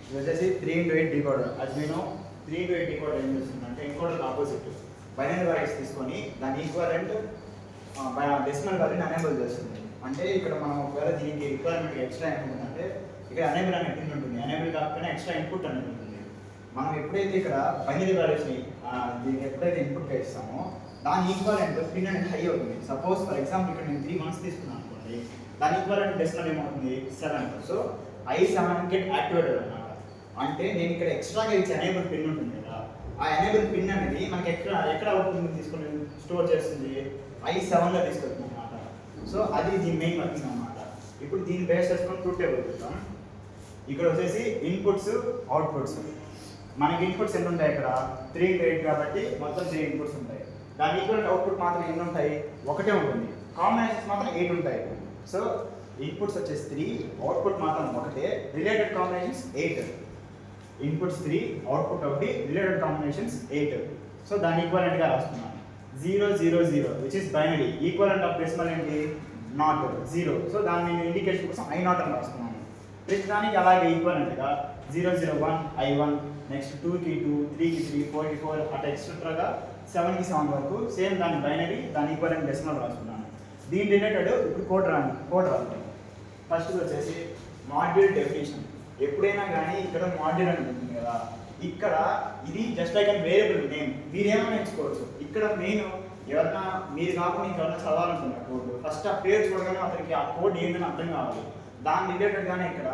ఇది వచ్చేసి 3x8 decoder. అది నేను 3x8 డీకోడర్ ఏం చేస్తుందంటే ఎన్కోడర్ ఆపోజిట్ బైనరీ వాల్యూస్ తీసుకొని దాని ఈక్వలెంట్ డెసిమల్ వాల్యూని అనేబుల్ చేస్తుంది. అంటే ఇక్కడ మనం ఒకవేళ దీనికి రిక్వైర్మెంట్ ఎక్స్ట్రా ఏముంటుందంటే ఇక్కడ అనేబుల్ అనే పిన్ ఉంటుంది. అనేబుల్ కాకపోయినా ఎక్స్ట్రా ఇన్పుట్ అనేది ఉంటుంది. మనం ఎప్పుడైతే ఇక్కడ బైనరీ వాల్యూస్ని దీనికి ఎప్పుడైతే ఇన్పుట్గా ఇస్తామో దాని ఈక్వలెంట్ పిన్ అనేది హై అవుతుంది. సపోజ్ ఫర్ ఎగ్జాంపుల్ ఇక్కడ నేను 3 months తీసుకున్నాను అనుకోండి, దాని ఈక్వలెంట్ డెసిమల్ ఏమవుతుంది 7. సో I7 గెట్ యాక్టివేటెడ్ అన్నమాట. అంటే నేను ఇక్కడ ఎక్స్ట్రాగా ఇచ్చే ఎనేబుల్ పిన్ ఉంటుంది కదా, ఆ ఎనేబుల్ పిన్ అనేది మనకి ఎక్కడ అవుట్పుట్ తీసుకొని స్టోర్ చేస్తుంది, I7లో తీసుకెళ్తుంది అన్నమాట. సో అది దీని మెయిన్ వర్కింగ్ అన్నమాట. ఇప్పుడు దీన్ని బేస్ చేసుకొని ట్రూత్ టేబుల్ చూద్దాం. ఇక్కడ వచ్చేసి ఇన్పుట్స్ అవుట్పుట్స్. మనకి ఇన్పుట్స్ ఎన్ని ఉంటాయి ఇక్కడ 3x8 కాబట్టి మొత్తం 3 ఇన్పుట్స్ ఉంటాయి. దాని ఈక్వల్ అవుట్పుట్ మాత్రం ఎన్ని ఉంటాయి, ఒకటే ఉంటుంది. కాంబినేషన్స్ మాత్రం 8 ఉంటాయి. సో ఇన్పుట్స్ వచ్చేసి 3, అవుట్పుట్ మాత్రం ఒకటే, రిలేటెడ్ కాంబినేషన్స్ 8. ఇన్పుట్స్ 3, అవుట్పుట్ ఒకటి, రిలేటెడ్ కాంబినేషన్స్ 8. సో దాని ఈక్వలెంట్గా రాస్తున్నాను 0 0 0 which is binary. Equivalent of decimal ఏంటి, నాట్ 0. సో దాన్ని నేను ఇండికేషన్ కోసం I0 అని రాస్తున్నాను. ప్రతి దానికి అలాగే ఈక్వలెంట్గా 0 0 1 I1, నెక్స్ట్ 2కి 2, 3కి 3, 4కి 4 అట్లా ఎక్స్ట్రాగా 7కి 7 వరకు సేమ్ దాని బైనరీ దాని ఈక్వలెంట్ డెసిమల్ రాస్తున్నాను. దీని రిలేటెడ్ ఇప్పుడు కోడ్ రాస్తాను. ఫస్ట్ వచ్చేసి మాడ్యూల్ డెఫినేషన్. ఎప్పుడైనా కానీ ఇక్కడ మాడ్యూల్ అని ఉంటుంది కదా, ఇక్కడ ఇది just like and variable name. మీరేమైనా ఎంచుకోవచ్చు. ఇక్కడ మెయిన్ ఎవరైనా మీరు కాకుండా ఇంకెవరైనా చదవాలనుకున్నారు కోడ్, ఫస్ట్ ఆ పేరు చూడగానే అతనికి ఆ కోడ్ ఏంటని అర్థం కావాలి. దాని రిలేటెడ్గానే ఇక్కడ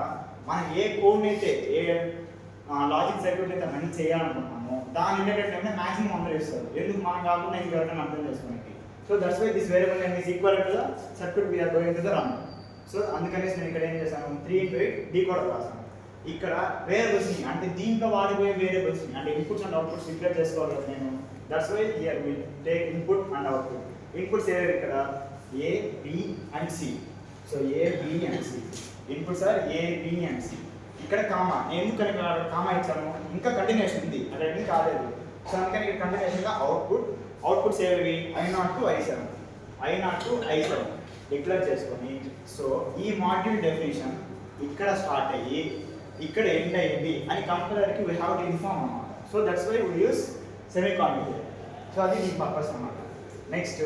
మనం ఏ కోడ్ని అయితే ఏ లాజిక్ సర్క్యూట్ అయితే రన్ చేయాలనుకుంటున్నామో దాని రిలేటెడ్ అంటే మాక్సిమం అందరూ ఇస్తారు. ఎందుకు మనం కాకుండా ఇంకెవరైనా అర్థం చేసుకోవడానికి. So that's why this variable name is equal to the circuit we're going to the run. So అందుకనేసి నేను ఇక్కడ ఏం చేశాను 3x8 డీకోడర్ రాసాను. ఇక్కడ వేరియబుల్స్ని అంటే దీంట్లో వాడిపోయే వేరియబుల్స్ని అంటే ఇన్పుట్స్ అండ్ అవుట్పుట్స్ డిక్లేర్ చేసుకోవాలి కదా నేను. That's why here we take input and output. Inputs ఏవి ఇక్కడ A, B and C. So A, B and C. Inputs are A, B and C. ఇక్కడ కామా, నేను ఎందుకని కామా ఇచ్చాను, ఇంకా కంటిన్యూషన్ ఉంది అక్కడ ఏం కాలేదు. సో అందుకని ఇక్కడ కంటిన్యూషన్గా అవుట్పుట్స్ ఏవి I0 to I7, I0 to I7 declare చేసుకొని. సో ఈ మాడ్యూల్ డెఫినేషన్ ఇక్కడ స్టార్ట్ అయ్యి ఇక్కడ ఎండ్ అయ్యింది అని కంపైలర్కి వీ హ్యావ్ టు ఇన్ఫార్మ్ అన్నమాట. So that's why we use semicolon here. So అది దీని పర్పస్ అన్నమాట. Next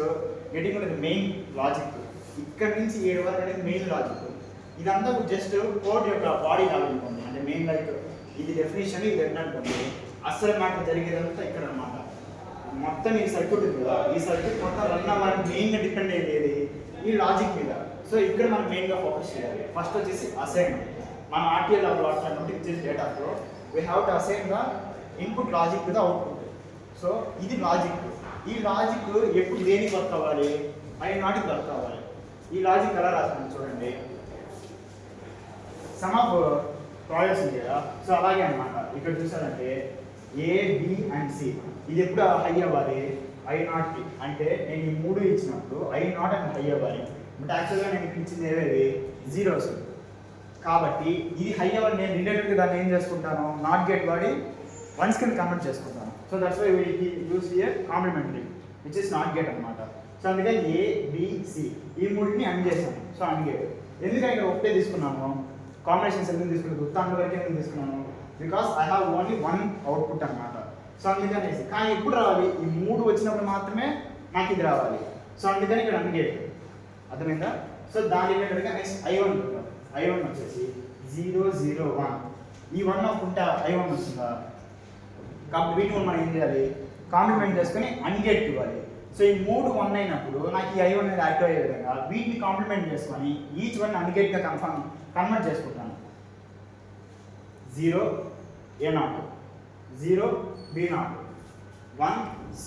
getting to the main logic. ఇక్కడ నుంచి 7 వరకు అనేది మెయిన్ లాజిక్. ఇదంతా జస్ట్ కోడ్ యొక్క బాడీ లాగా ఉంటుంది. అంటే మెయిన్ లైక్ ఇది డెఫినేషన్, ఇది ఎండ్ అనుకోండి. అసలు మ్యాటర్ జరిగేదంతా ఇక్కడ అన్నమాట. మొత్తం ఈ సర్క్యూట్ ఉంది కదా, ఈ సర్క్యూట్ మొత్తం రన్ అవ్వడానికి మెయిన్గా డిపెండ్ అయ్యేది ఈ లాజిక్ మీద. సో ఇక్కడ మనం మెయిన్గా ఫోకస్ చేయాలి. ఫస్ట్ వచ్చేసి అసైన్. మన RTL వాడుతున్నటువంటి which is data flow. We have to assign the input logic to the output. So ఇది లాజిక్. ఈ లాజిక్ ఎప్పుడు దేనికి వర్క్ అవ్వాలి, I0కి వర్క్ అవ్వాలి. ఈ లాజిక్ ఎలా రాస్తాను చూడండి. సమ్ ఆఫ్ ప్రాజెక్ట్స్ ఉంది కదా, సో అలాగే అనమాట. ఇక్కడ చూసారంటే A, B and C ఇది ఎప్పుడు హై అవ్వాలి I0కి. అంటే నేను ఈ 3 ఇచ్చినప్పుడు I0 అని హై అవ్వాలి. బట్ యాక్చువల్గా నేను ఇచ్చింది ఏవేవి జీరోస్. కాబట్టి ఇది హై అవ్వాలి. నేను రిలేటెడ్గా దాన్ని ఏం చేసుకుంటాను, నాట్ గెట్ వాడి 1 కింద కన్వర్ట్ చేసుకుంటాను. సో దట్స్ వై వీళ్ళకి use here complementary which is not gate అనమాట. సో అందుకని A, B, C ఈ 3ని అన్ చేశాను. So and gate. ఎందుకంటే ఇక్కడ ఒకటే తీసుకున్నాను, కాంబినేషన్స్ ఎందుకు తీసుకున్నాను, గుర్తాండ వరకు ఎందుకు తీసుకున్నాను, because I have only 1 output అనమాట. సో అందుకనేసి కానీ ఎప్పుడు రావాలి, ఈ 3 వచ్చినప్పుడు మాత్రమే నాకు ఇది రావాలి. సో అందుకని ఇక్కడ అన్ గెట్. అర్థమైందా? సో దాని రిలేటెడ్గా నెక్స్ట్ I1 వచ్చేసి 0 0 1. ఈ 1 ఒప్పుకుంటే I1 వస్తుందా, కాబట్టి వీటిని మనం ఏం చేయాలి, కాంప్లిమెంట్ చేసుకొని అన్గేట్ ఇవ్వాలి. సో ఈ 3 1 అయినప్పుడు నాకు ఈ I1 అనేది యాక్టివ్ అయ్యే విధంగా వీటిని కాంప్లిమెంట్ చేసుకొని ఈచ్ వన్ అన్గేట్గా కన్వర్ట్ చేసుకుంటాను. 0 A0, 0 B0, 1 C.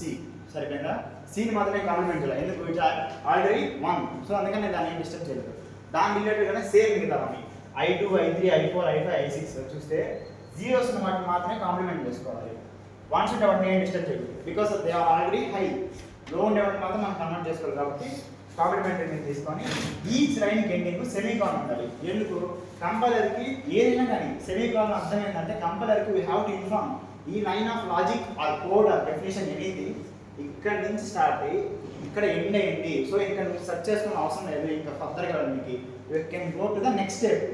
సరిపోయిందా? Cని మాత్రమే కాంప్లిమెంట్ చేయాలి. ఎందుకు ఇట్లా ఆల్రెడీ 1. సో అందుకని నేను దాన్ని డిస్టర్బ్ చేయలేదు. దాని రిలేటెడ్గానే same మిగతావని I2, I3, I4, I5, I6 చూస్తే జీరోస్ ఉన్న వాటిని మాత్రమే కాంప్లిమెంట్ చేసుకోవాలి. వన్స్ ఉంటే వాటిని ఏం డిస్టర్బ్ చేయదు. Because they are already high. Low ఉండే వాటిని మాత్రం మనం కన్వర్ట్ చేసుకోవాలి. కాబట్టి కాంప్లిమెంటరీ మీద తీసుకొని ఈచ్ లైన్కి ఎండింగ్ సెమీకాన్ ఉండాలి. ఎందుకు, కంపైలర్కి ఏదైనా కానీ సెమీకాన్ అర్థం ఏంటంటే కంపైలర్కి వీ హ్యావ్ టు ఇన్ఫార్మ్ ఈ line of logic or code or definition అనేది ఇక్కడ నుంచి స్టార్ట్ అయ్యి ఇక్కడ ఎండ్ అయ్యింది. సో ఇక్కడ నువ్వు సెర్చ్ చేసుకునే అవసరం లేదు. ఇంకా ఫర్దర్గా మీకు you can go to the next step.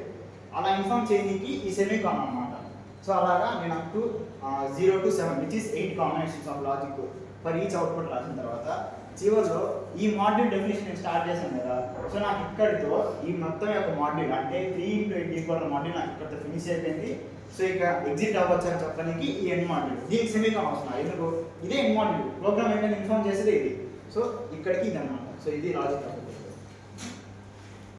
అలా ఇన్ఫార్మ్ చేయడానికి ఈ సెమీకాన్ అన్నమాట. సో అలాగా నేను up to 0 to 7 which is 8 combinations of logic for each output రాసిన తర్వాత చివరిలో ఈ మాడ్యూల్ డెఫినేషన్ నేను స్టార్ట్ చేశాను కదా. సో నాకు ఇక్కడితో ఈ మొత్తం యొక్క మాడ్యూల్ అంటే 3 × 8 మాడ్యూల్ నాకు ఇక్కడితో ఫినిష్ అయిపోయింది. సో ఇక ఎగ్జిట్ అవ్వచ్చు అని చెప్పడానికి ఈ ఎండ్ మాడ్యూల్, దీనికి సెమీకాన్ అవసరం. ఎందుకు ఇదే ఎండ్ మాడ్యూల్, ప్రోగ్రామ్ ఏంటని ఇన్ఫార్మ్ చేసేది ఇది. సో ఇక్కడికి ఇది అనమాట. సో ఇది లాజిక్.